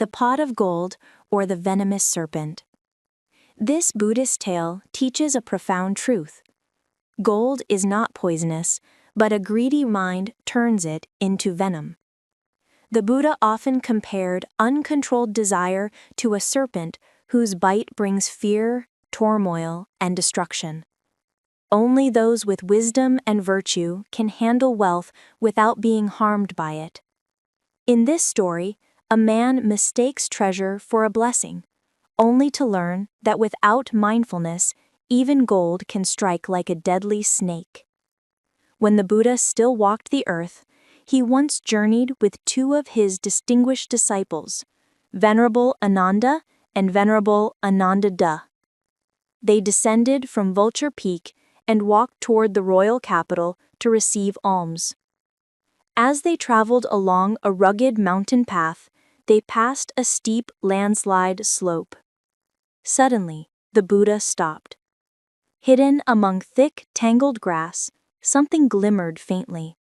The Pot of Gold, or the Venomous Serpent. This Buddhist tale teaches a profound truth. Gold is not poisonous, but a greedy mind turns it into venom. The Buddha often compared uncontrolled desire to a serpent whose bite brings fear, turmoil, and destruction. Only those with wisdom and virtue can handle wealth without being harmed by it. In this story, a man mistakes treasure for a blessing, only to learn that without mindfulness, even gold can strike like a deadly snake. When the Buddha still walked the earth, he once journeyed with two of his distinguished disciples, Venerable Ānanda and Venerable Ānanda-Ḍa. They descended from Vulture Peak and walked toward the royal capital to receive alms. As they traveled along a rugged mountain path, they passed a steep landslide slope. Suddenly, the Buddha stopped. Hidden among thick, tangled grass, something glimmered faintly.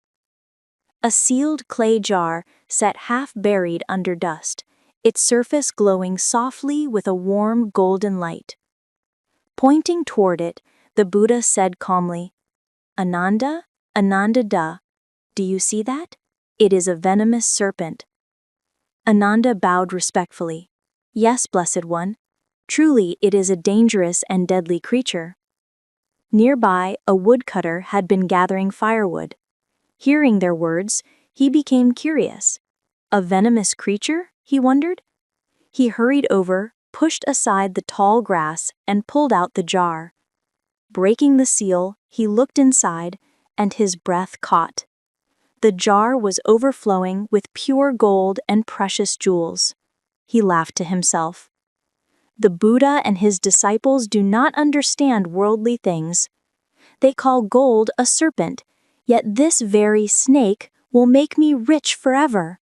A sealed clay jar sat half-buried under dust, its surface glowing softly with a warm golden light. Pointing toward it, the Buddha said calmly, "Ānanda, Ānanda-Ḍa, do you see that? It is a venomous serpent." Ānanda bowed respectfully. "Yes, Blessed One. Truly, it is a dangerous and deadly creature." Nearby, a woodcutter had been gathering firewood. Hearing their words, he became curious. A venomous creature, he wondered? He hurried over, pushed aside the tall grass, and pulled out the jar. Breaking the seal, he looked inside, and his breath caught. The jar was overflowing with pure gold and precious jewels. He laughed to himself. The Buddha and his disciples do not understand worldly things. They call gold a serpent, yet this very snake will make me rich forever.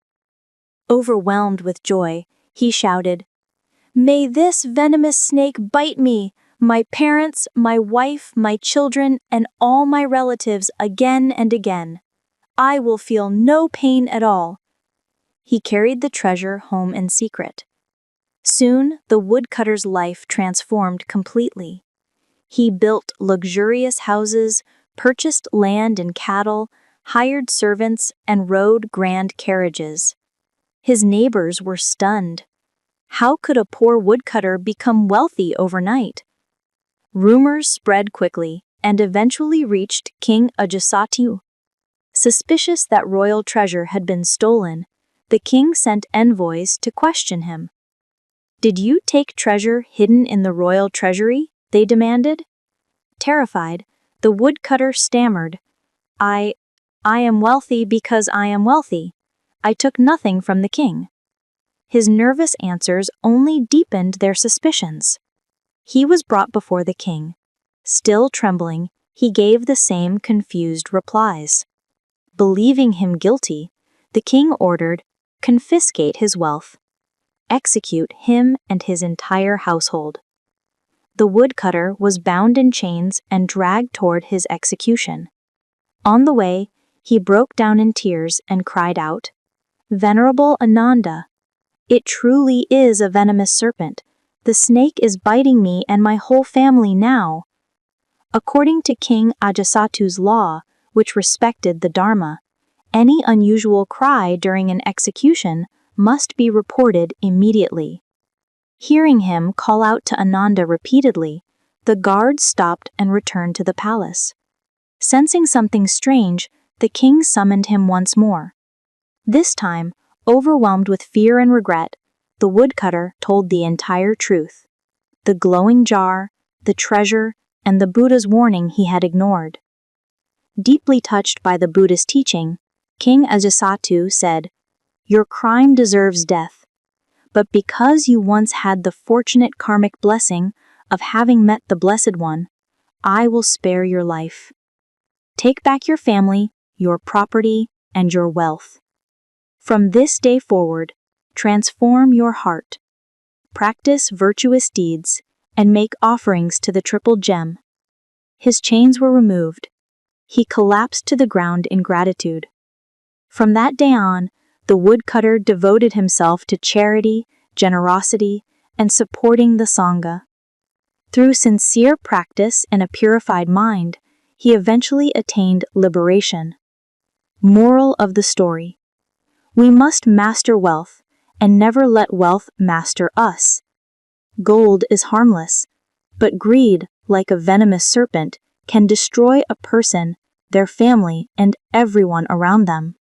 Overwhelmed with joy, he shouted, "May this venomous snake bite me, my parents, my wife, my children, and all my relatives again and again. I will feel no pain at all." He carried the treasure home in secret. Soon, the woodcutter's life transformed completely. He built luxurious houses, purchased land and cattle, hired servants, and rode grand carriages. His neighbors were stunned. How could a poor woodcutter become wealthy overnight? Rumors spread quickly and eventually reached King Ajasattu. Suspicious that royal treasure had been stolen, the king sent envoys to question him. "Did you take treasure hidden in the royal treasury?" they demanded. Terrified, the woodcutter stammered, I am wealthy because I am wealthy. I took nothing from the king." His nervous answers only deepened their suspicions. He was brought before the king. Still trembling, he gave the same confused replies. Believing him guilty, the king ordered, "Confiscate his wealth. Execute him and his entire household." The woodcutter was bound in chains and dragged toward his execution. On the way, he broke down in tears and cried out, "Venerable Ānanda, it truly is a venomous serpent. The snake is biting me and my whole family now." According to King Ajasattu's law, which respected the Dharma, any unusual cry during an execution must be reported immediately. Hearing him call out to Ānanda repeatedly, the guards stopped and returned to the palace. Sensing something strange, the king summoned him once more. This time, overwhelmed with fear and regret, the woodcutter told the entire truth: the glowing jar, the treasure, and the Buddha's warning he had ignored. Deeply touched by the Buddhist teaching, King Ajasattu said, "Your crime deserves death. But because you once had the fortunate karmic blessing of having met the Blessed One, I will spare your life. Take back your family, your property, and your wealth. From this day forward, transform your heart, practice virtuous deeds, and make offerings to the Triple Gem." His chains were removed. He collapsed to the ground in gratitude. From that day on, the woodcutter devoted himself to charity, generosity, and supporting the Sangha. Through sincere practice and a purified mind, he eventually attained liberation. Moral of the story: we must master wealth and never let wealth master us. Gold is harmless, but greed, like a venomous serpent, can destroy a person, their family, and everyone around them.